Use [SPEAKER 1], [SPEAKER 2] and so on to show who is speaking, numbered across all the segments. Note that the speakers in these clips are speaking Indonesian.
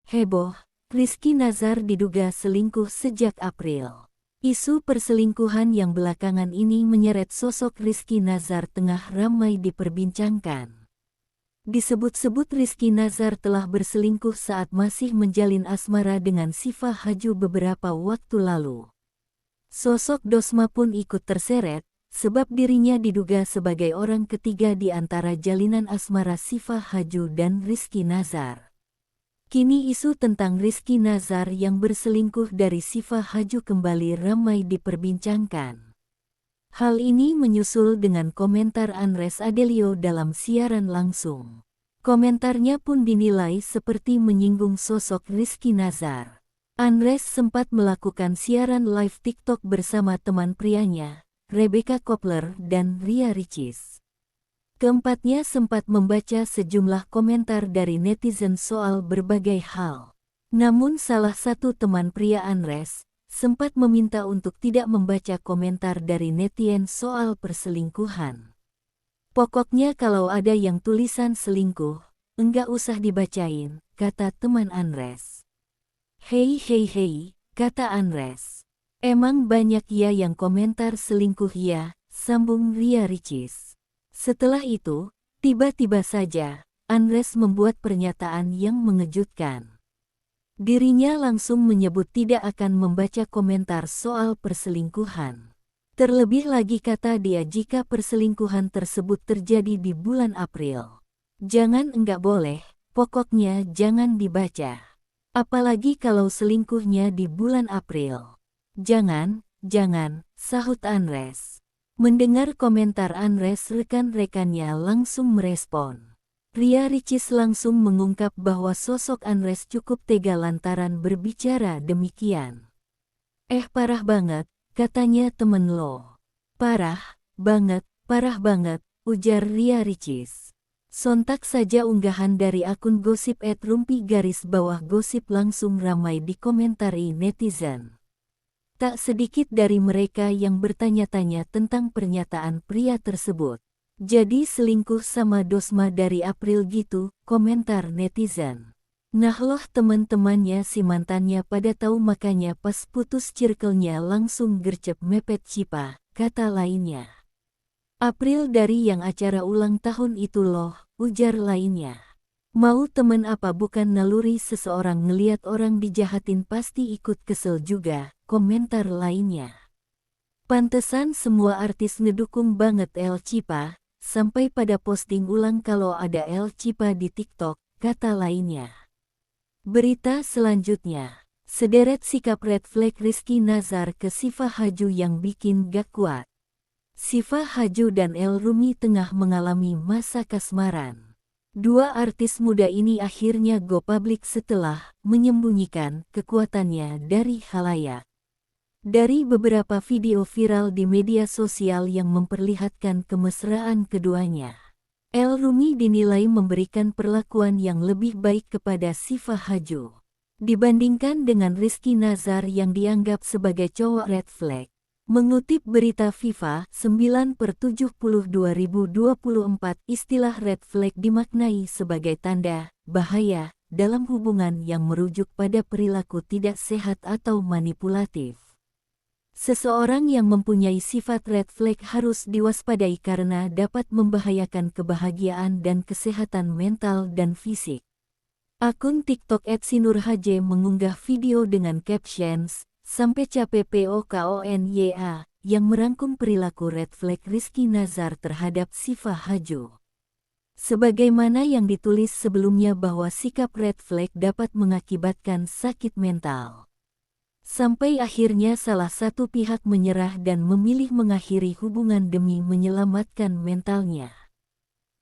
[SPEAKER 1] Heboh, Rizky Nazar diduga selingkuh sejak April. Isu perselingkuhan yang belakangan ini menyeret sosok Rizky Nazar tengah ramai diperbincangkan. Disebut-sebut Rizky Nazar telah berselingkuh saat masih menjalin asmara dengan Syifa Haju beberapa waktu lalu. Sosok Dosma pun ikut terseret, sebab dirinya diduga sebagai orang ketiga di antara jalinan asmara Syifa Haju dan Rizky Nazar. Kini isu tentang Rizky Nazar yang berselingkuh dari Syifa Haju kembali ramai diperbincangkan. Hal ini menyusul dengan komentar Andres Adelio dalam siaran langsung. Komentarnya pun dinilai seperti menyinggung sosok Rizky Nazar. Andres sempat melakukan siaran live TikTok bersama teman prianya, Rebecca Kopler dan Ria Ricis. Keempatnya sempat membaca sejumlah komentar dari netizen soal berbagai hal. Namun salah satu teman pria Andres sempat meminta untuk tidak membaca komentar dari netizen soal perselingkuhan. Pokoknya kalau ada yang tulisan selingkuh, enggak usah dibacain, kata teman Andres. Hei, kata Andres. Emang banyak ya yang komentar selingkuh ya, sambung Ria Ricis. Setelah itu, tiba-tiba saja, Andres membuat pernyataan yang mengejutkan. Dirinya langsung menyebut tidak akan membaca komentar soal perselingkuhan. Terlebih lagi kata dia jika perselingkuhan tersebut terjadi di bulan April. Jangan enggak boleh, pokoknya jangan dibaca. Apalagi kalau selingkuhnya di bulan April. Jangan, sahut Andres. Mendengar komentar Andres, rekan-rekannya langsung merespon. Ria Ricis langsung mengungkap bahwa sosok Andres cukup tega lantaran berbicara demikian. Parah banget, katanya temen lo. Parah banget, ujar Ria Ricis. Sontak saja unggahan dari akun gosip @rumpi_gosip langsung ramai dikomentari netizen. Tak sedikit dari mereka yang bertanya-tanya tentang pernyataan pria tersebut. Jadi selingkuh sama Dosma dari April gitu, komentar netizen. Nah loh teman-temannya si mantannya pada tahu makanya pas putus circle-nya langsung gercep mepet Cipa, kata lainnya. April dari yang acara ulang tahun itu loh, ujar lainnya. Mau temen apa bukan naluri seseorang ngeliat orang dijahatin pasti ikut kesel juga, komentar lainnya. Pantesan semua artis ngedukung banget El Cipa, sampai pada posting ulang kalau ada El Cipa di TikTok, kata lainnya. Berita selanjutnya, sederet sikap red flag Rizky Nazar ke Syifa Haju yang bikin gak kuat. Syifa Haju dan El Rumi tengah mengalami masa kasmaran. Dua artis muda ini akhirnya go public setelah menyembunyikan kekuatannya dari khalayak. Dari beberapa video viral di media sosial yang memperlihatkan kemesraan keduanya, El Rumi dinilai memberikan perlakuan yang lebih baik kepada Syifa Haju dibandingkan dengan Rizky Nazar yang dianggap sebagai cowok red flag. Mengutip berita FIFA 9/70/2024, istilah red flag dimaknai sebagai tanda bahaya dalam hubungan yang merujuk pada perilaku tidak sehat atau manipulatif. Seseorang yang mempunyai sifat red flag harus diwaspadai karena dapat membahayakan kebahagiaan dan kesehatan mental dan fisik. Akun TikTok @sinurhj mengunggah video dengan captions sampai capek POKONYA yang merangkum perilaku red flag Rizky Nazar terhadap Syifa Haju. Sebagaimana yang ditulis sebelumnya bahwa sikap red flag dapat mengakibatkan sakit mental. Sampai akhirnya salah satu pihak menyerah dan memilih mengakhiri hubungan demi menyelamatkan mentalnya.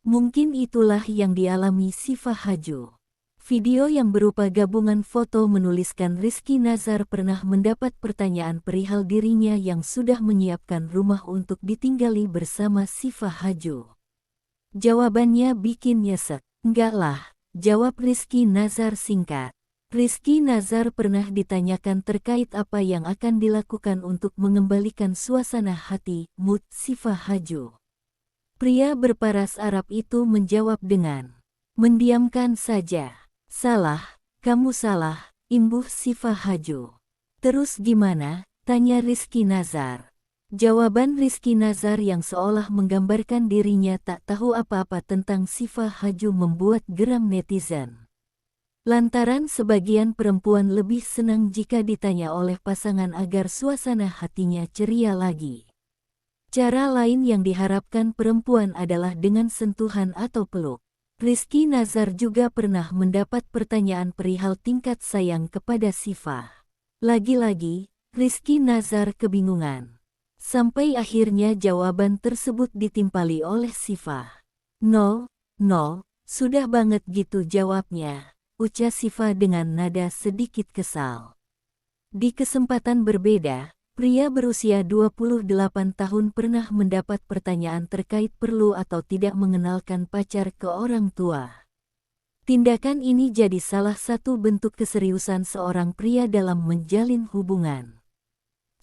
[SPEAKER 1] Mungkin itulah yang dialami Syifa Haju. Video yang berupa gabungan foto menuliskan Rizky Nazar pernah mendapat pertanyaan perihal dirinya yang sudah menyiapkan rumah untuk ditinggali bersama Syifa Haju. Jawabannya bikin nyesek. Enggak lah, jawab Rizky Nazar singkat. Rizky Nazar pernah ditanyakan terkait apa yang akan dilakukan untuk mengembalikan suasana hati, mood Syifa Haju. Pria berparas Arab itu menjawab dengan mendiamkan saja. Salah, Kamu salah, imbuh Syifa Haju. Terus gimana? Tanya Rizky Nazar. Jawaban Rizky Nazar yang seolah menggambarkan dirinya tak tahu apa-apa tentang Syifa Haju membuat geram netizen. Lantaran sebagian perempuan lebih senang jika ditanya oleh pasangan agar suasana hatinya ceria lagi. Cara lain yang diharapkan perempuan adalah dengan sentuhan atau peluk. Rizky Nazar juga pernah mendapat pertanyaan perihal tingkat sayang kepada Syifa. Lagi-lagi, Rizky Nazar kebingungan. Sampai akhirnya jawaban tersebut ditimpali oleh Syifa. "Nol, sudah banget gitu jawabnya," ucap Syifa dengan nada sedikit kesal. Di kesempatan berbeda, pria berusia 28 tahun pernah mendapat pertanyaan terkait perlu atau tidak mengenalkan pacar ke orang tua. Tindakan ini jadi salah satu bentuk keseriusan seorang pria dalam menjalin hubungan.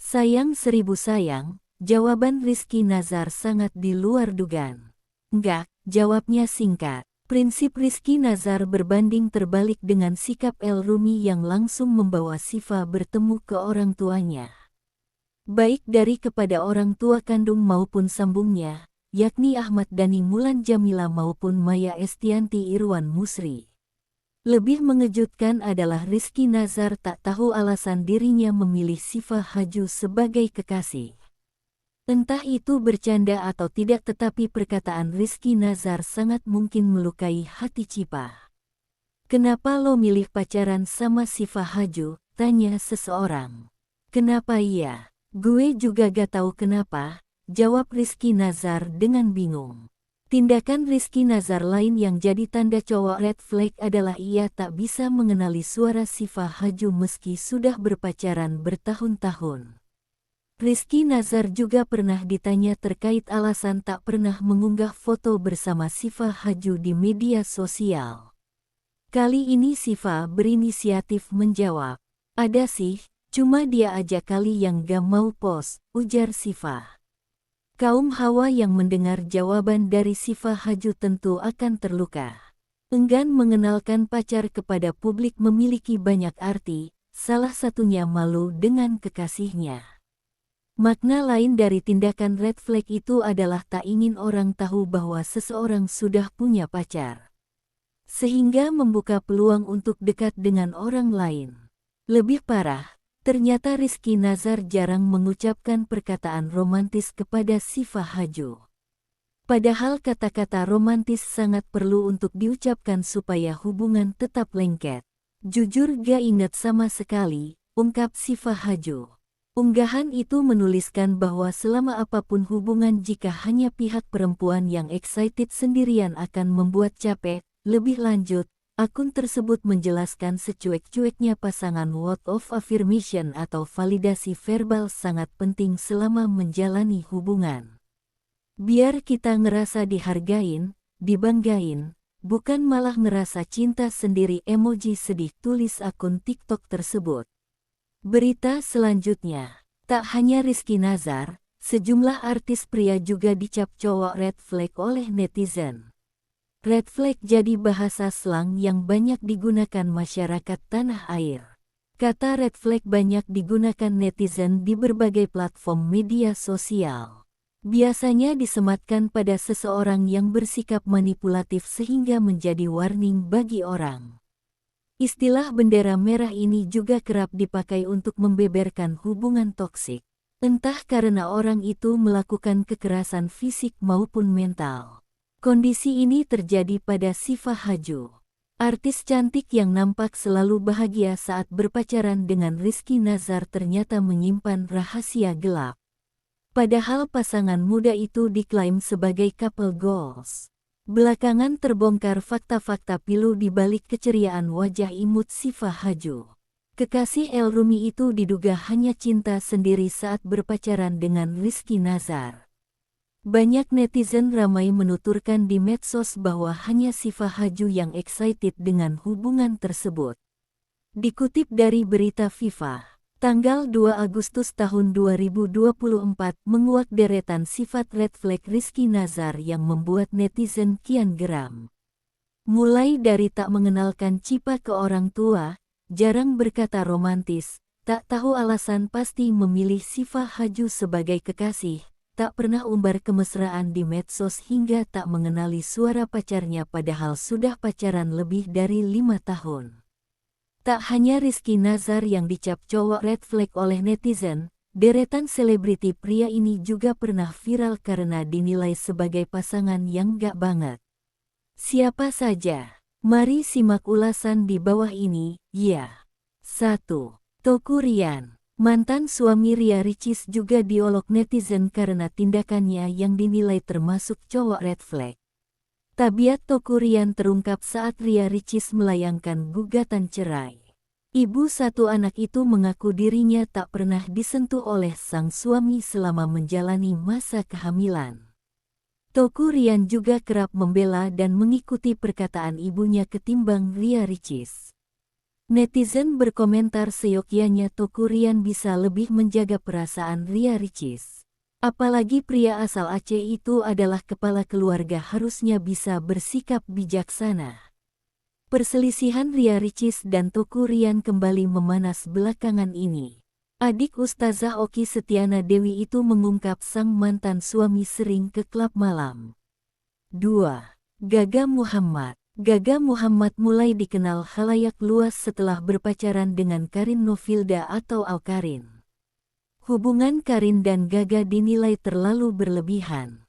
[SPEAKER 1] "Sayang seribu sayang," jawaban Rizky Nazar sangat di luar dugaan. "Enggak," jawabnya singkat. Prinsip Rizky Nazar berbanding terbalik dengan sikap El Rumi yang langsung membawa Syifa bertemu ke orang tuanya. Baik dari kepada orang tua kandung maupun sambungnya, yakni Ahmad Dhani Mulan Jamila maupun Maya Estianti Irwan Musri. Lebih mengejutkan adalah Rizky Nazar tak tahu alasan dirinya memilih Syifa Haju sebagai kekasih. Entah itu bercanda atau tidak, tetapi perkataan Rizky Nazar sangat mungkin melukai hati Syifa. "Kenapa lo milih pacaran sama Syifa Haju?" tanya seseorang. "Kenapa iya? Gue juga gak tahu kenapa," jawab Rizky Nazar dengan bingung. Tindakan Rizky Nazar lain yang jadi tanda cowok red flag adalah ia tak bisa mengenali suara Syifa Haju meski sudah berpacaran bertahun-tahun. Rizky Nazar juga pernah ditanya terkait alasan tak pernah mengunggah foto bersama Syifa Haju di media sosial. Kali ini Syifa berinisiatif menjawab, "Ada sih, cuma dia aja kali yang gak mau post," ujar Syifa. Kaum hawa yang mendengar jawaban dari Syifa Haju tentu akan terluka. Enggan mengenalkan pacar kepada publik memiliki banyak arti, salah satunya malu dengan kekasihnya. Makna lain dari tindakan red flag itu adalah tak ingin orang tahu bahwa seseorang sudah punya pacar, sehingga membuka peluang untuk dekat dengan orang lain. Lebih parah, ternyata Rizky Nazar jarang mengucapkan perkataan romantis kepada Syifa Haju. Padahal kata-kata romantis sangat perlu untuk diucapkan supaya hubungan tetap lengket. "Jujur gak inget sama sekali," ungkap Syifa Haju. Unggahan itu menuliskan bahwa selama apapun hubungan, jika hanya pihak perempuan yang excited sendirian akan membuat capek. Lebih lanjut, akun tersebut menjelaskan secuek-cueknya pasangan word of affirmation atau validasi verbal sangat penting selama menjalani hubungan. "Biar kita ngerasa dihargain, dibanggain, bukan malah ngerasa cinta sendiri," emoji sedih, tulis akun TikTok tersebut. Berita selanjutnya, tak hanya Rizky Nazar, sejumlah artis pria juga dicap cowok red flag oleh netizen. Red flag jadi bahasa slang yang banyak digunakan masyarakat tanah air. Kata red flag banyak digunakan netizen di berbagai platform media sosial. Biasanya disematkan pada seseorang yang bersikap manipulatif sehingga menjadi warning bagi orang. Istilah bendera merah ini juga kerap dipakai untuk membeberkan hubungan toksik, entah karena orang itu melakukan kekerasan fisik maupun mental. Kondisi ini terjadi pada Syifa Haju, artis cantik yang nampak selalu bahagia saat berpacaran dengan Rizky Nazar, ternyata menyimpan rahasia gelap. Padahal pasangan muda itu diklaim sebagai couple goals. Belakangan terbongkar fakta-fakta pilu di balik keceriaan wajah imut Syifa Haju. Kekasih El Rumi itu diduga hanya cinta sendiri saat berpacaran dengan Rizky Nazar. Banyak netizen ramai menuturkan di medsos bahwa hanya Syifa Haju yang excited dengan hubungan tersebut. Dikutip dari berita Viva, tanggal 2 Agustus tahun 2024 menguak deretan sifat red flag Rizky Nazar yang membuat netizen kian geram. Mulai dari tak mengenalkan Cipa ke orang tua, jarang berkata romantis, tak tahu alasan pasti memilih Syifa Haju sebagai kekasih, tak pernah umbar kemesraan di medsos hingga tak mengenali suara pacarnya padahal sudah pacaran lebih dari 5 tahun. Tak hanya Rizky Nazar yang dicap cowok red flag oleh netizen, deretan selebriti pria ini juga pernah viral karena dinilai sebagai pasangan yang gak banget. Siapa saja? Mari simak ulasan di bawah ini, ya. 1. Teuku Ryan. Mantan suami Ria Ricis juga diolok netizen karena tindakannya yang dinilai termasuk cowok red flag. Tabiat Teuku Ryan terungkap saat Ria Ricis melayangkan gugatan cerai. Ibu satu anak itu mengaku dirinya tak pernah disentuh oleh sang suami selama menjalani masa kehamilan. Teuku Ryan juga kerap membela dan mengikuti perkataan ibunya ketimbang Ria Ricis. Netizen berkomentar seyogyanya Teuku Ryan bisa lebih menjaga perasaan Ria Ricis. Apalagi pria asal Aceh itu adalah kepala keluarga, harusnya bisa bersikap bijaksana. Perselisihan Ria Ricis dan Teuku Ryan kembali memanas belakangan ini. Adik Ustazah Oki Setiana Dewi itu mengungkap sang mantan suami sering ke klub malam. 2. Gaga Muhammad. Gaga Muhammad mulai dikenal khalayak luas setelah berpacaran dengan Karin Novilda atau Awkarin. Hubungan Karin dan Gaga dinilai terlalu berlebihan.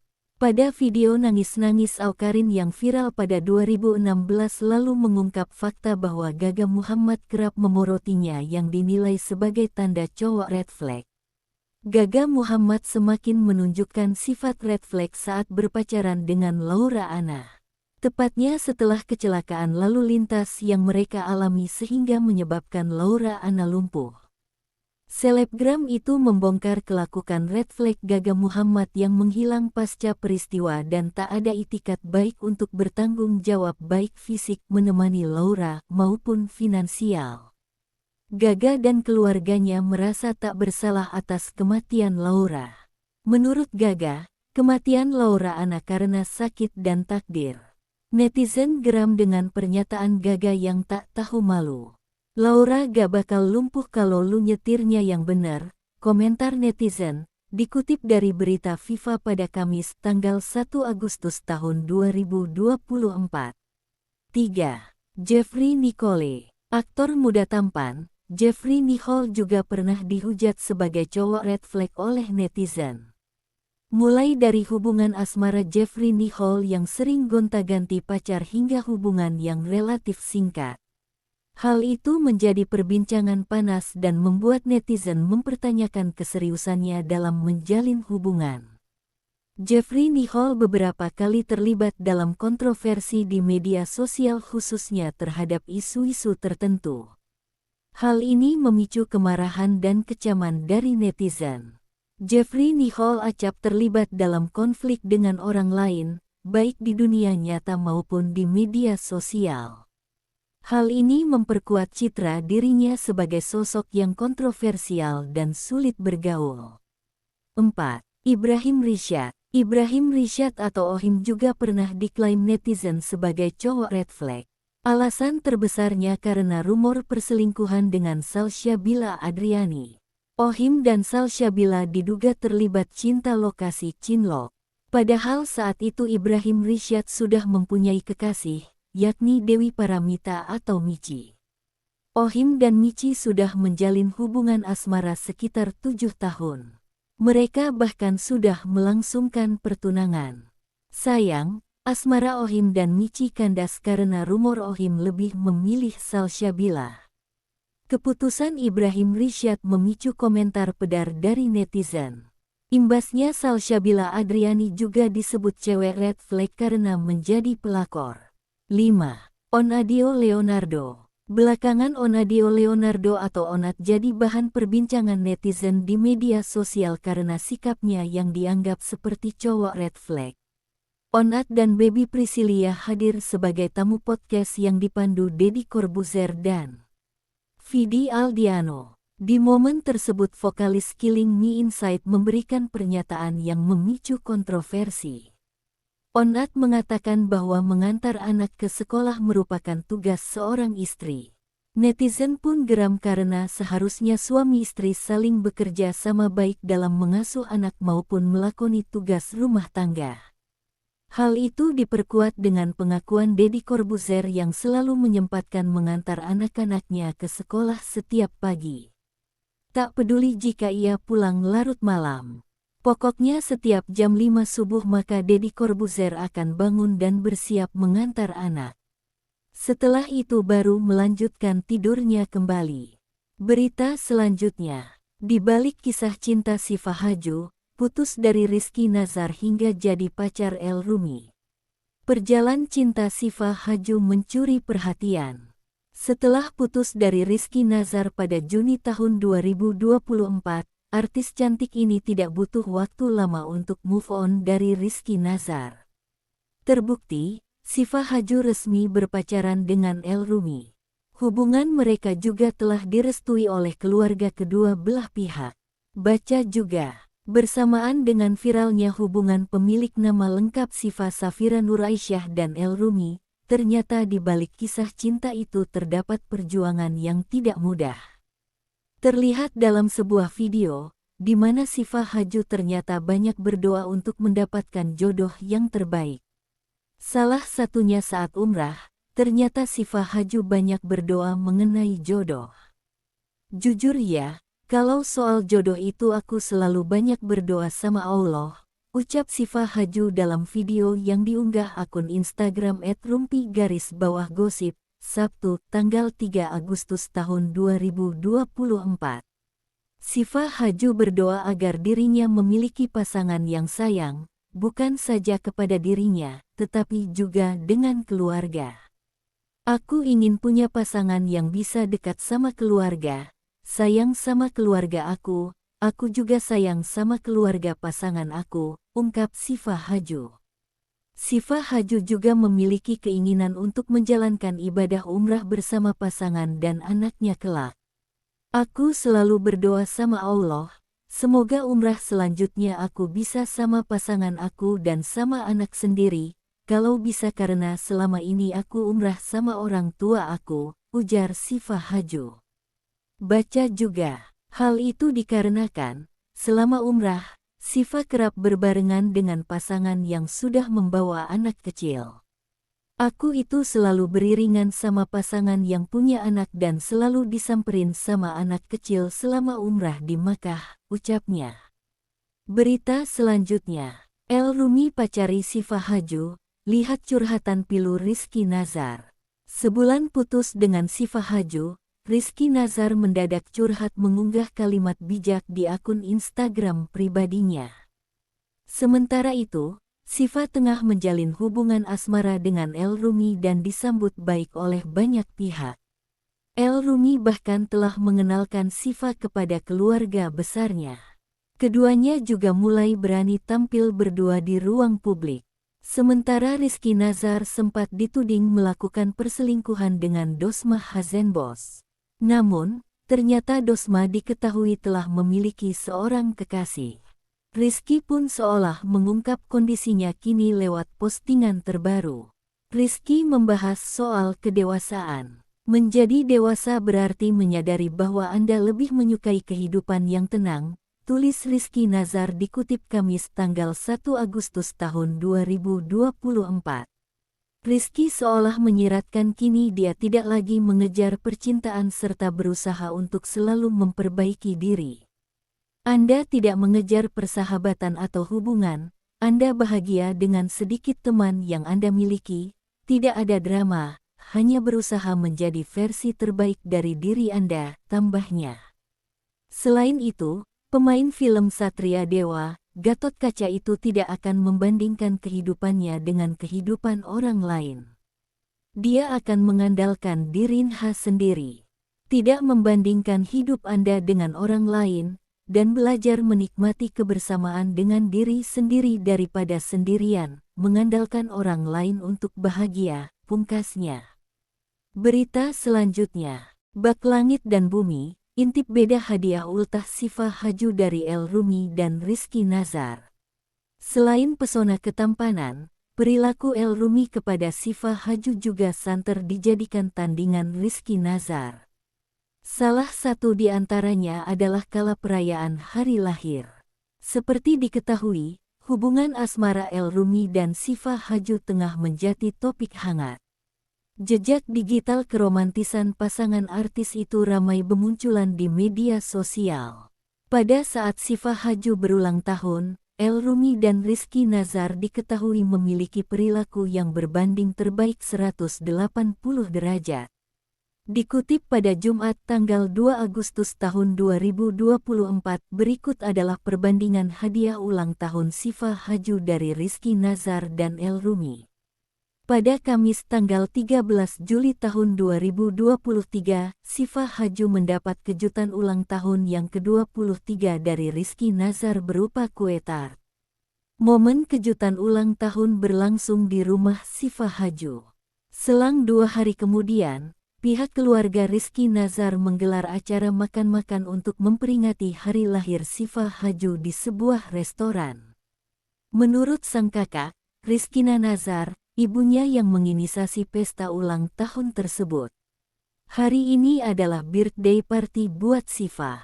[SPEAKER 1] Pada video nangis-nangis Awkarin yang viral pada 2016 lalu mengungkap fakta bahwa Gaga Muhammad kerap memorotinya yang dinilai sebagai tanda cowok red flag. Gaga Muhammad semakin menunjukkan sifat red flag saat berpacaran dengan Laura Anna. Tepatnya setelah kecelakaan lalu lintas yang mereka alami sehingga menyebabkan Laura Anna lumpuh. Selebgram itu membongkar kelakuan red flag Gaga Muhammad yang menghilang pasca peristiwa dan tak ada itikat baik untuk bertanggung jawab baik fisik menemani Laura maupun finansial. Gaga dan keluarganya merasa tak bersalah atas kematian Laura. Menurut Gaga, kematian Laura Anna karena sakit dan takdir. Netizen geram dengan pernyataan Gaga yang tak tahu malu. Laura gak bakal lumpuh kalau lu nyetirnya yang bener, komentar netizen, dikutip dari berita FIFA pada Kamis tanggal 1 Agustus tahun 2024. 3. Jeffrey Nicole. Aktor muda tampan, Jeffrey Nicole juga pernah dihujat sebagai cowok red flag oleh netizen. Mulai dari hubungan asmara Jeffrey Nicole yang sering gonta-ganti pacar hingga hubungan yang relatif singkat. Hal itu menjadi perbincangan panas dan membuat netizen mempertanyakan keseriusannya dalam menjalin hubungan. Jeffrey Nicole beberapa kali terlibat dalam kontroversi di media sosial khususnya terhadap isu-isu tertentu. Hal ini memicu kemarahan dan kecaman dari netizen. Jeffrey Nicole acap terlibat dalam konflik dengan orang lain, baik di dunia nyata maupun di media sosial. Hal ini memperkuat citra dirinya sebagai sosok yang kontroversial dan sulit bergaul. 4. Ibrahim Rishad. Ibrahim Rishad atau Ohim juga pernah diklaim netizen sebagai cowok red flag. Alasan terbesarnya karena rumor perselingkuhan dengan Salsabila Adriani. Ohim dan Salsabila diduga terlibat cinta lokasi cinlok. Padahal saat itu Ibrahim Rishad sudah mempunyai kekasih, yakni Dewi Paramita atau Michi. Ohim dan Michi sudah menjalin hubungan asmara sekitar 7 tahun. Mereka bahkan sudah melangsungkan pertunangan. Sayang, asmara Ohim dan Michi kandas karena rumor Ohim lebih memilih Salsabila. Keputusan Ibrahim Rishad memicu komentar pedar dari netizen. Imbasnya Salsabila Adriani juga disebut cewek red flag karena menjadi pelakor. 5. Onadio Leonardo. Belakangan Onadio Leonardo atau Onat jadi bahan perbincangan netizen di media sosial karena sikapnya yang dianggap seperti cowok red flag. Onat dan Baby Priscilia hadir sebagai tamu podcast yang dipandu Deddy Corbuzier dan Vidi Aldiano. Di momen tersebut vokalis Killing Me Inside memberikan pernyataan yang memicu kontroversi. Onat mengatakan bahwa mengantar anak ke sekolah merupakan tugas seorang istri. Netizen pun geram karena seharusnya suami istri saling bekerja sama baik dalam mengasuh anak maupun melakoni tugas rumah tangga. Hal itu diperkuat dengan pengakuan Deddy Corbuzier yang selalu menyempatkan mengantar anak-anaknya ke sekolah setiap pagi. Tak peduli jika ia pulang larut malam. Pokoknya setiap jam 5 subuh maka Deddy Corbuzier akan bangun dan bersiap mengantar anak. Setelah itu baru melanjutkan tidurnya kembali. Berita selanjutnya, di balik kisah cinta Syifa Hadjo, putus dari Rizky Nazar hingga jadi pacar El Rumi. Perjalanan cinta Syifa Hadjo mencuri perhatian. Setelah putus dari Rizky Nazar pada Juni tahun 2024, artis cantik ini tidak butuh waktu lama untuk move on dari Rizky Nazar. Terbukti, Syifa Hadjo resmi berpacaran dengan El Rumi. Hubungan mereka juga telah direstui oleh keluarga kedua belah pihak. Baca juga, bersamaan dengan viralnya hubungan pemilik nama lengkap Syifa Safira Nuraisyah dan El Rumi, ternyata di balik kisah cinta itu terdapat perjuangan yang tidak mudah. Terlihat dalam sebuah video, di mana Syifa Hadjo ternyata banyak berdoa untuk mendapatkan jodoh yang terbaik. Salah satunya saat umrah, ternyata Syifa Hadjo banyak berdoa mengenai jodoh. Jujur ya, kalau soal jodoh itu aku selalu banyak berdoa sama Allah, ucap Syifa Hadjo dalam video yang diunggah akun Instagram @rumpi_gosip. Sabtu, tanggal 3 Agustus tahun 2024. Syifa Hadjo berdoa agar dirinya memiliki pasangan yang sayang, bukan saja kepada dirinya, tetapi juga dengan keluarga. Aku ingin punya pasangan yang bisa dekat sama keluarga, sayang sama keluarga aku juga sayang sama keluarga pasangan aku, ungkap Syifa Hadjo. Syifa Hadjo juga memiliki keinginan untuk menjalankan ibadah umrah bersama pasangan dan anaknya kelak. Aku selalu berdoa sama Allah, semoga umrah selanjutnya aku bisa sama pasangan aku dan sama anak sendiri, kalau bisa karena selama ini aku umrah sama orang tua aku, ujar Syifa Hadjo. Baca juga, hal itu dikarenakan, selama umrah, Syifa kerap berbarengan dengan pasangan yang sudah membawa anak kecil. Aku itu selalu beriringan sama pasangan yang punya anak dan selalu disamperin sama anak kecil selama umrah di Makkah, ucapnya. Berita selanjutnya, El Rumi pacari Syifa Hadjo, lihat curhatan pilu Rizky Nazar. Sebulan putus dengan Syifa Hadjo, Rizky Nazar mendadak curhat mengunggah kalimat bijak di akun Instagram pribadinya. Sementara itu, Syifa tengah menjalin hubungan asmara dengan El Rumi dan disambut baik oleh banyak pihak. El Rumi bahkan telah mengenalkan Syifa kepada keluarga besarnya. Keduanya juga mulai berani tampil berdua di ruang publik. Sementara Rizky Nazar sempat dituding melakukan perselingkuhan dengan Dosma Hazenbos. Namun, ternyata Dosma diketahui telah memiliki seorang kekasih. Rizky pun seolah mengungkap kondisinya kini lewat postingan terbaru. Rizky membahas soal kedewasaan. Menjadi dewasa berarti menyadari bahwa Anda lebih menyukai kehidupan yang tenang, tulis Rizky Nazar dikutip Kamis tanggal 1 Agustus tahun 2024. Rizky seolah menyiratkan kini dia tidak lagi mengejar percintaan serta berusaha untuk selalu memperbaiki diri. Anda tidak mengejar persahabatan atau hubungan, Anda bahagia dengan sedikit teman yang Anda miliki, tidak ada drama, hanya berusaha menjadi versi terbaik dari diri Anda, tambahnya. Selain itu, pemain film Satria Dewa, Gatot Kaca itu tidak akan membandingkan kehidupannya dengan kehidupan orang lain. Dia akan mengandalkan diri Rinha sendiri. Tidak membandingkan hidup Anda dengan orang lain, dan belajar menikmati kebersamaan dengan diri sendiri daripada sendirian, mengandalkan orang lain untuk bahagia, pungkasnya. Berita selanjutnya, Bak Langit dan Bumi, intip beda hadiah ultah Syifa Hadjo dari El Rumi dan Rizky Nazar. Selain pesona ketampanan, Perilaku El Rumi kepada Syifa Haju juga santer dijadikan tandingan Rizky Nazar. Salah satu di antaranya adalah kala perayaan hari lahir. Seperti diketahui, hubungan asmara El Rumi dan Syifa Haju tengah menjadi topik hangat. Jejak digital keromantisan pasangan artis itu ramai bermunculan di media sosial. Pada saat Syifa Haju berulang tahun, El Rumi dan Rizky Nazar diketahui memiliki perilaku yang berbanding terbalik 180 derajat. Dikutip pada Jumat tanggal 2 Agustus tahun 2024, berikut adalah perbandingan hadiah ulang tahun Syifa Haju dari Rizky Nazar dan El Rumi. Pada Kamis tanggal 13 Juli tahun 2023, Syifa Haju mendapat kejutan ulang tahun yang ke-23 dari Rizky Nazar berupa kue tart. Momen kejutan ulang tahun berlangsung di rumah Syifa Haju. Selang 2 hari kemudian, pihak keluarga Rizky Nazar menggelar acara makan-makan untuk memperingati hari lahir Syifa Haju di sebuah restoran. Menurut sang kakak, Rizky Nazar, ibunya yang menginisiasi pesta ulang tahun tersebut. Hari ini adalah birthday party buat Syifa.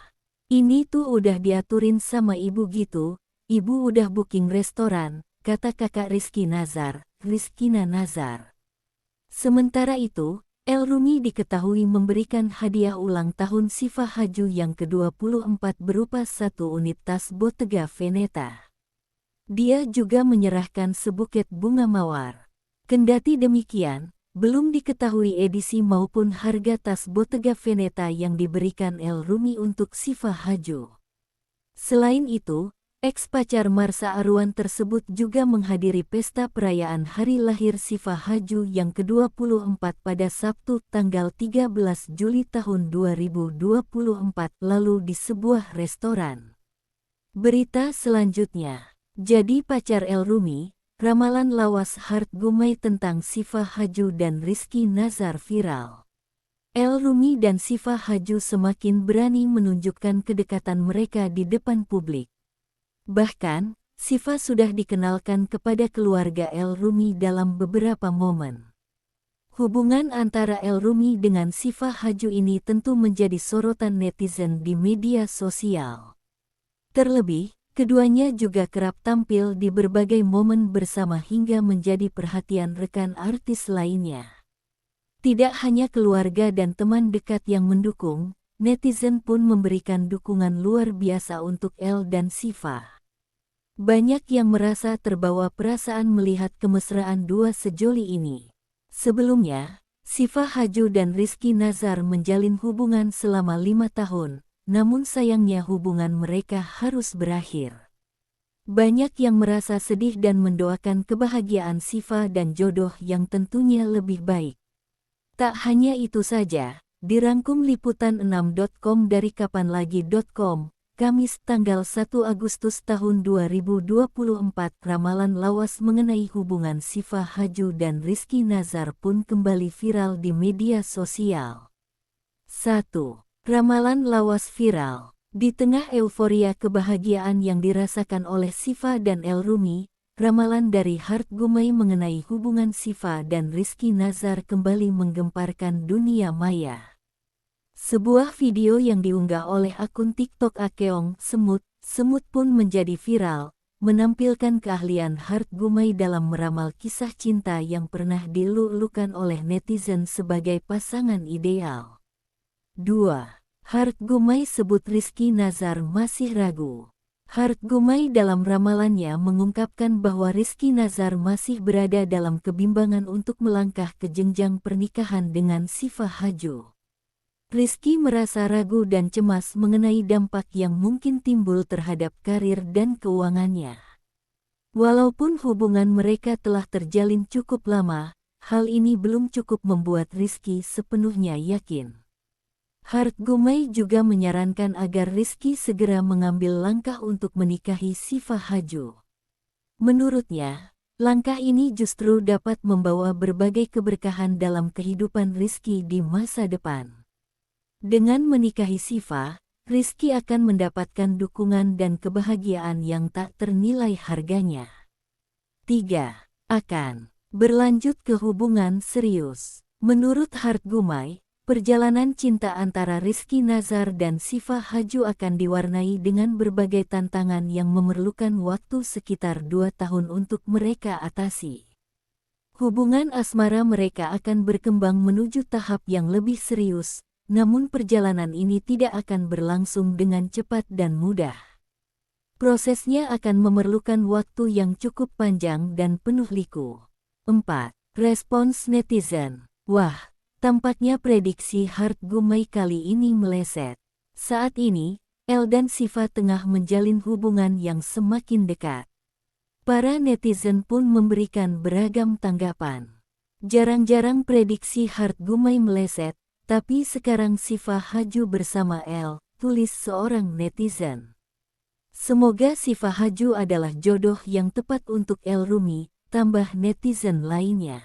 [SPEAKER 1] Ini tuh udah diaturin sama ibu gitu, ibu udah booking restoran, kata kakak Rizky Nazar, Rizky Nazar. Sementara itu, El Rumi diketahui memberikan hadiah ulang tahun Syifa Haju yang ke-24 berupa 1 unit tas Bottega Veneta. Dia juga menyerahkan sebuket bunga mawar. Kendati demikian, belum diketahui edisi maupun harga tas Bottega Veneta yang diberikan El Rumi untuk Syifa Haju. Selain itu, ex-pacar Marsha Arwan tersebut juga menghadiri pesta perayaan hari lahir Syifa Haju yang ke-24 pada Sabtu tanggal 13 Juli tahun 2024 lalu di sebuah restoran. Berita selanjutnya, jadi pacar El Rumi. Ramalan lawas Hart Gumai tentang Syifa Haju dan Rizky Nazar viral. El Rumi dan Syifa Haju semakin berani menunjukkan kedekatan mereka di depan publik. Bahkan, Syifa sudah dikenalkan kepada keluarga El Rumi dalam beberapa momen. Hubungan antara El Rumi dengan Syifa Haju ini tentu menjadi sorotan netizen di media sosial. Terlebih, keduanya juga kerap tampil di berbagai momen bersama hingga menjadi perhatian rekan artis lainnya. Tidak hanya keluarga dan teman dekat yang mendukung, netizen pun memberikan dukungan luar biasa untuk El dan Syifa. Banyak yang merasa terbawa perasaan melihat kemesraan dua sejoli ini. Sebelumnya, Syifa Haju dan Rizky Nazar menjalin hubungan selama 5 tahun. Namun sayangnya hubungan mereka harus berakhir. Banyak yang merasa sedih dan mendoakan kebahagiaan Syifa dan jodoh yang tentunya lebih baik. Tak hanya itu saja, dirangkum liputan 6.com dari kapanlagi.com, Kamis tanggal 1 Agustus tahun 2024, ramalan lawas mengenai hubungan Syifa Haju dan Rizky Nazar pun kembali viral di media sosial. 1. Ramalan lawas viral. Di tengah euforia kebahagiaan yang dirasakan oleh Syifa dan El Rumi, ramalan dari Hart Gumai mengenai hubungan Syifa dan Rizky Nazar kembali menggemparkan dunia maya. Sebuah video yang diunggah oleh akun TikTok Akeong Semut pun menjadi viral, menampilkan keahlian Hart Gumai dalam meramal kisah cinta yang pernah dilulukan oleh netizen sebagai pasangan ideal. 2. Hart Gumai sebut Rizky Nazar masih ragu. Hart Gumai dalam ramalannya mengungkapkan bahwa Rizky Nazar masih berada dalam kebimbangan untuk melangkah ke jenjang pernikahan dengan Syifa Haju. Rizky merasa ragu dan cemas mengenai dampak yang mungkin timbul terhadap karir dan keuangannya. Walaupun hubungan mereka telah terjalin cukup lama, hal ini belum cukup membuat Rizky sepenuhnya yakin. Hart Gumai juga menyarankan agar Rizky segera mengambil langkah untuk menikahi Syifa Haju. Menurutnya, langkah ini justru dapat membawa berbagai keberkahan dalam kehidupan Rizky di masa depan. Dengan menikahi Syifa, Rizky akan mendapatkan dukungan dan kebahagiaan yang tak ternilai harganya. 3. akan berlanjut ke hubungan serius. Menurut Hart Gumai, perjalanan cinta antara Rizky Nazar dan Syifa Haju akan diwarnai dengan berbagai tantangan yang memerlukan waktu sekitar 2 tahun untuk mereka atasi. Hubungan asmara mereka akan berkembang menuju tahap yang lebih serius, namun perjalanan ini tidak akan berlangsung dengan cepat dan mudah. Prosesnya akan memerlukan waktu yang cukup panjang dan penuh liku. 4. Respons netizen. Wah, tampaknya prediksi Hart Gumai kali ini meleset. Saat ini, El dan Syifa tengah menjalin hubungan yang semakin dekat. Para netizen pun memberikan beragam tanggapan. Jarang-jarang prediksi Hart Gumai meleset, tapi sekarang Syifa Haju bersama El, tulis seorang netizen. Semoga Syifa Haju adalah jodoh yang tepat untuk El Rumi, tambah netizen lainnya.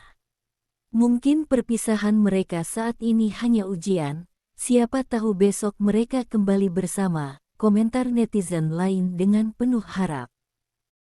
[SPEAKER 1] Mungkin perpisahan mereka saat ini hanya ujian, siapa tahu besok mereka kembali bersama, komentar netizen lain dengan penuh harap.